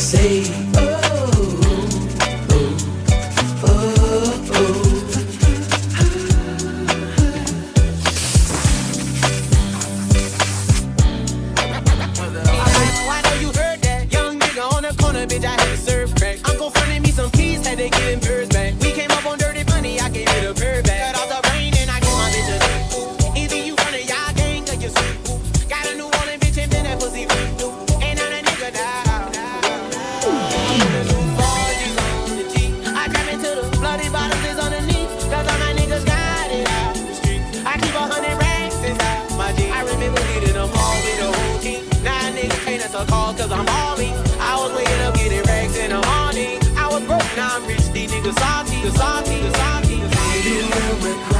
say, bitch, I had to serve crack. Uncle fronted me some keys, had to get him birds back. We came up on dirty money, I gave it a bird back. Cut off the rain and I gave my bitch a dick. Either you running y'all gang or you sleep. Got a new Orleans bitch and then that pussy weak. Ain't on a nigga down. On the G. I trap into the bloody bottoms is underneath. Cause all my niggas got it out the street. I keep 100 racks inside my G. I remember leading them all with a whole team. Now niggas can't answer call cause I'm balling. I was waking up getting racks in the morning. I was broke, now I'm rich. These niggas salty, salty, salty. baby, when we're